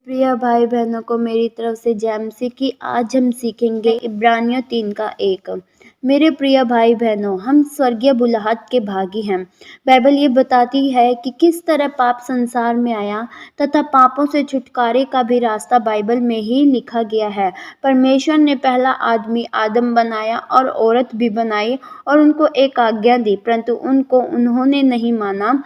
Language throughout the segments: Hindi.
प्रिय भाई बहनों को मेरी तरफ से जय मसीह की। आज हम सीखेंगे इब्रानियों 3 का 1। मेरे प्रिय भाई बहनों, हम स्वर्गीय बुलाहट के भागी हैं। बाइबल ये बताती है कि किस तरह पाप संसार में आया तथा पापों से छुटकारे का भी रास्ता बाइबल में ही लिखा गया है। परमेश्वर ने पहला आदमी आदम बनाया और औरत भी बनाई और उनको एक आज्ञा दी, परंतु उन्होंने नहीं माना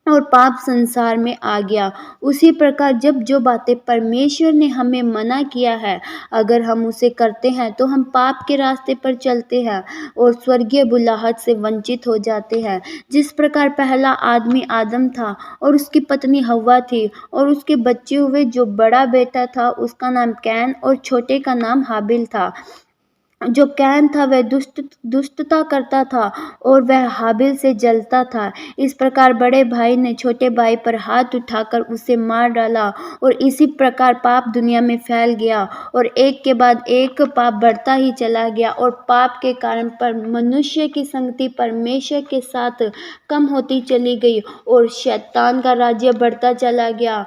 और पाप संसार में आ गया। उसी प्रकार जब जो बातें परमेश्वर ने हमें मना किया है, अगर हम उसे करते हैं तो हम पाप के रास्ते पर चलते हैं और स्वर्गीय बुलाहट से वंचित हो जाते हैं। जिस प्रकार पहला आदमी आदम था और उसकी पत्नी हव्वा थी और उसके बच्चे हुए। जो बड़ा बेटा था उसका नाम कैन और छोटे का नाम हाबिल था। जो कैन था वह दुष्टता करता था और वह हाबिल से जलता था। इस प्रकार बड़े भाई ने छोटे भाई पर हाथ उठाकर उसे मार डाला और इसी प्रकार पाप दुनिया में फैल गया और एक के बाद एक पाप बढ़ता ही चला गया और पाप के कारण पर मनुष्य की संगति परमेश्वर के साथ कम होती चली गई और शैतान का राज्य बढ़ता चला गया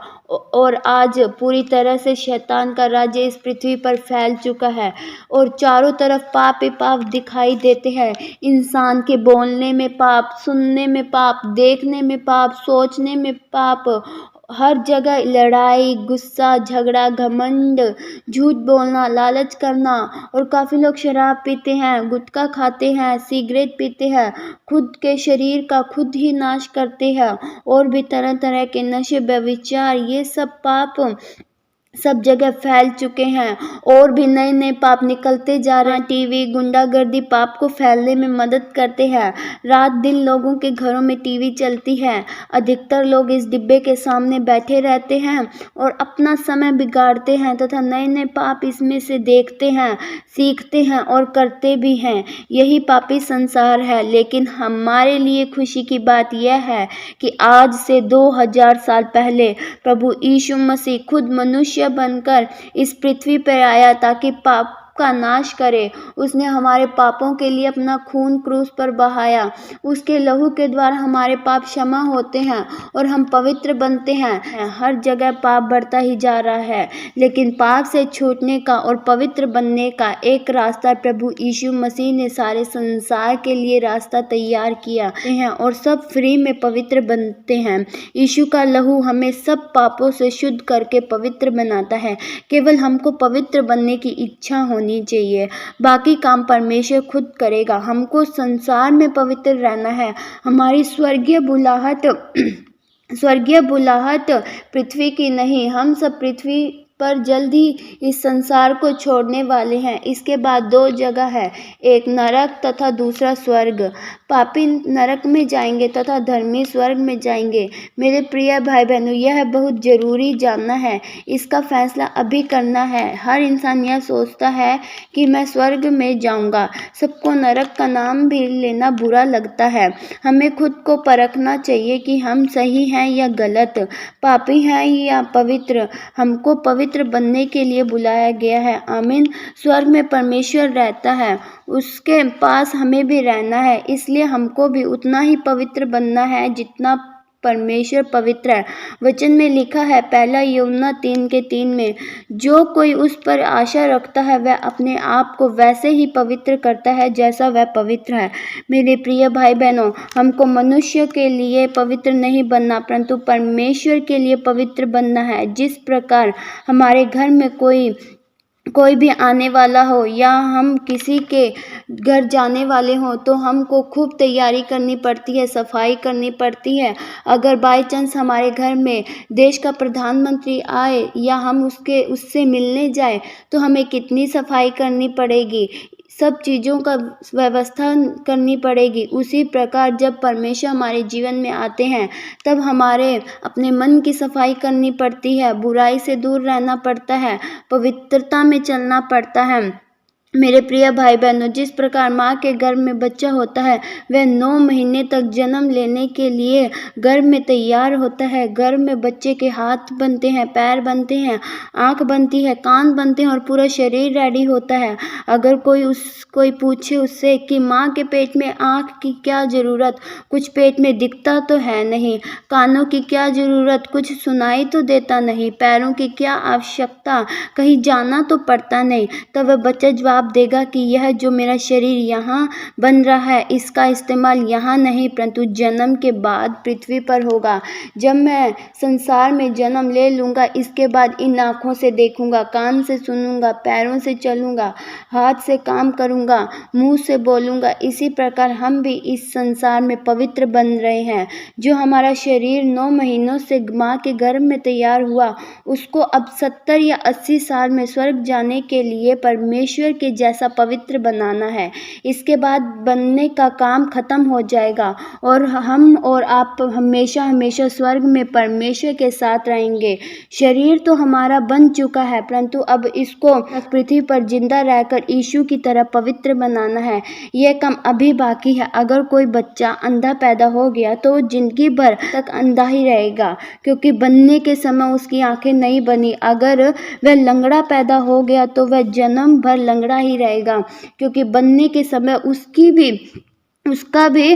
और आज पूरी तरह से शैतान का राज्य इस पृथ्वी पर फैल चुका है और चारों तरफ पाप ही पाप दिखाई देते हैं। इंसान के बोलने में पाप, सुनने में पाप, देखने में पाप, सोचने में पाप, हर जगह लड़ाई, गुस्सा, झगड़ा, घमंड, झूठ बोलना, लालच करना और काफ़ी लोग शराब पीते हैं, गुटखा खाते हैं, सिगरेट पीते हैं, खुद के शरीर का खुद ही नाश करते हैं और भी तरह तरह के नशे, व्यभिचार, ये सब पाप सब जगह फैल चुके हैं और भी नए नए पाप निकलते जा रहे हैं। टीवी, गुंडागर्दी पाप को फैलने में मदद करते हैं। रात दिन लोगों के घरों में टीवी चलती है। अधिकतर लोग इस डिब्बे के सामने बैठे रहते हैं और अपना समय बिगाड़ते हैं तथा नए नए पाप इसमें से देखते हैं, सीखते हैं और करते भी हैं। यही पापी संसार है। लेकिन हमारे लिए खुशी की बात यह है कि आज से 2000 साल पहले प्रभु यीशु मसीह खुद मनुष्य बनकर इस पृथ्वी पर आया ताकि पाप का नाश करे। उसने हमारे पापों के लिए अपना खून क्रूस पर बहाया। उसके लहू के द्वारा हमारे पाप क्षमा होते हैं और हम पवित्र बनते हैं। हर जगह पाप बढ़ता ही जा रहा है, लेकिन पाप से छूटने का और पवित्र बनने का एक रास्ता प्रभु यीशु मसीह ने सारे संसार के लिए रास्ता तैयार किया है और सब फ्री में पवित्र बनते हैं। यीशु का लहू हमें सब पापों से शुद्ध करके पवित्र बनाता है। केवल हमको पवित्र बनने की इच्छा होनी चाहिए, बाकी काम परमेश्वर खुद करेगा। हमको संसार में पवित्र रहना है। हमारी स्वर्गीय बुलाहट पृथ्वी की नहीं। हम सब पृथ्वी पर जल्द ही इस संसार को छोड़ने वाले हैं। इसके बाद 2 जगह है, एक नरक तथा दूसरा स्वर्ग। पापी नरक में जाएंगे तथा धर्मी स्वर्ग में जाएंगे। मेरे प्रिय भाई बहनों, यह बहुत जरूरी जानना है। इसका फैसला अभी करना है। हर इंसान यह सोचता है कि मैं स्वर्ग में जाऊंगा। सबको नरक का नाम भी लेना बुरा लगता है। हमें खुद को परखना चाहिए कि हम सही हैं या गलत, पापी हैं या पवित्र। हमको पवित्र बनने के लिए बुलाया गया है। आमीन। स्वर्ग में परमेश्वर रहता है, उसके पास हमें भी रहना है। इसलिए हमको भी उतना ही पवित्र बनना है जितना परमेश्वर पवित्र है। वचन में लिखा है, पहला यूहन्ना 3:3 में, जो कोई उस पर आशा रखता है वह अपने आप को वैसे ही पवित्र करता है जैसा वह पवित्र है। मेरे प्रिय भाई बहनों, हमको मनुष्य के लिए पवित्र नहीं बनना परंतु परमेश्वर के लिए पवित्र बनना है। जिस प्रकार हमारे घर में कोई भी आने वाला हो या हम किसी के घर जाने वाले हों तो हमको खूब तैयारी करनी पड़ती है, सफाई करनी पड़ती है। अगर बाय चांस हमारे घर में देश का प्रधानमंत्री आए या हम उससे मिलने जाए तो हमें कितनी सफाई करनी पड़ेगी, सब चीज़ों का व्यवस्था करनी पड़ेगी। उसी प्रकार जब परमेश्वर हमारे जीवन में आते हैं तब हमारे अपने मन की सफाई करनी पड़ती है, बुराई से दूर रहना पड़ता है, पवित्रता में चलना पड़ता है। मेरे प्रिय भाई बहनों, जिस प्रकार माँ के गर्भ में बच्चा होता है वह 9 महीने तक जन्म लेने के लिए गर्भ में तैयार होता है। गर्भ में बच्चे के हाथ बनते हैं, पैर बनते हैं, आँख बनती है, कान बनते हैं और पूरा शरीर रेडी होता है। अगर कोई पूछे उससे कि माँ के पेट में आँख की क्या ज़रूरत, कुछ पेट में दिखता तो है नहीं, कानों की क्या ज़रूरत, कुछ सुनाई तो देता नहीं, पैरों की क्या आवश्यकता, कहीं जाना तो पड़ता नहीं, तब वह बच्चा जवाब देगा कि यह जो मेरा शरीर यहाँ बन रहा है इसका इस्तेमाल यहाँ नहीं परंतु जन्म के बाद पृथ्वी पर होगा। जब मैं संसार में जन्म ले लूँगा इसके बाद इन आँखों से देखूँगा, कान से सुनूँगा, पैरों से चलूँगा, हाथ से काम करूँगा, मुँह से बोलूँगा। इसी प्रकार हम भी इस संसार में पवित्र बन रहे हैं। जो हमारा शरीर 9 महीनों से माँ के गर्भ में तैयार हुआ उसको अब 70 या 80 साल में स्वर्ग जाने के लिए परमेश्वर के जैसा पवित्र बनाना है। इसके बाद बनने का काम खत्म हो जाएगा और हम और आप हमेशा हमेशा स्वर्ग में परमेश्वर के साथ रहेंगे। शरीर तो हमारा बन चुका है परंतु अब इसको पृथ्वी पर जिंदा रहकर यीशु की तरह पवित्र बनाना है। यह काम अभी बाकी है। अगर कोई बच्चा अंधा पैदा हो गया तो वो जिंदगी भर तक अंधा ही रहेगा क्योंकि बनने के समय उसकी आंखें नहीं बनी। अगर वह लंगड़ा पैदा हो गया तो वह जन्म भर लंगड़ा ही रहेगा क्योंकि बनने के समय उसका भी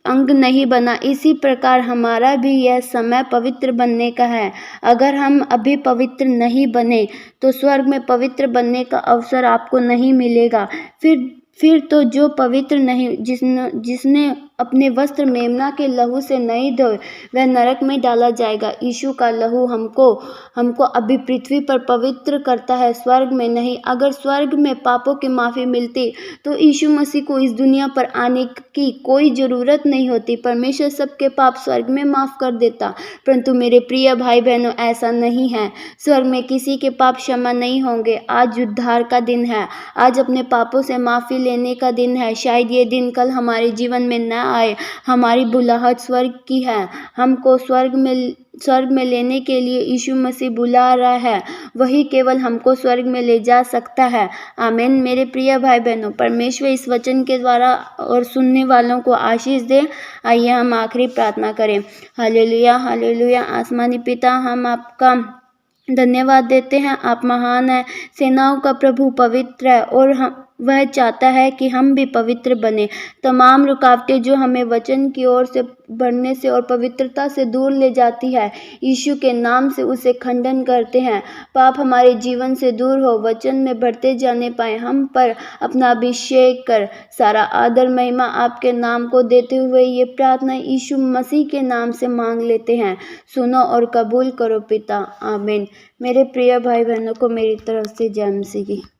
अंग नहीं बना। इसी प्रकार हमारा भी यह समय पवित्र बनने का है। अगर हम अभी पवित्र नहीं बने तो स्वर्ग में पवित्र बनने का अवसर आपको नहीं मिलेगा। फिर तो जो पवित्र नहीं जिसने अपने वस्त्र मेमना के लहू से नहीं धोए वह नरक में डाला जाएगा। यीशु का लहू हमको अभी पृथ्वी पर पवित्र करता है, स्वर्ग में नहीं। अगर स्वर्ग में पापों की माफ़ी मिलती तो यीशु मसीह को इस दुनिया पर आने की कोई ज़रूरत नहीं होती। परमेश्वर सबके पाप स्वर्ग में माफ़ कर देता। परंतु मेरे प्रिय भाई बहनों ऐसा नहीं है। स्वर्ग में किसी के पाप क्षमा नहीं होंगे। आज उद्धार का दिन है। आज अपने पापों से माफ़ी लेने का दिन है। शायद ये दिन कल हमारे जीवन में न आए। हमारी बुलाहट स्वर्ग की है। हमको स्वर्ग में लेने के लिए यीशु मसीह बुला रहा है। वही केवल हमको स्वर्ग में ले जा सकता है। आमीन। मेरे प्रिय भाई बहनों, परमेश्वर इस वचन के द्वारा और सुनने वालों को आशीष दे। आइए हम आखिरी प्रार्थना करें। Hallelujah, hallelujah. आसमानी पिता, हम आपका धन्यवाद देते हैं। आप महान है, सेनाओं का प्रभु पवित्र है और वह चाहता है कि हम भी पवित्र बने। तमाम रुकावटें जो हमें वचन की ओर से बढ़ने से और पवित्रता से दूर ले जाती है, यीशु के नाम से उसे खंडन करते हैं। पाप हमारे जीवन से दूर हो, वचन में बढ़ते जाने पाए। हम पर अपना अभिषेक कर। सारा आदर महिमा आपके नाम को देते हुए ये प्रार्थना यीशु मसीह के नाम से मांग लेते हैं। सुनो और कबूल करो पिता। आमीन। मेरे प्रिय भाई बहनों को मेरी तरफ से जय मसीह की।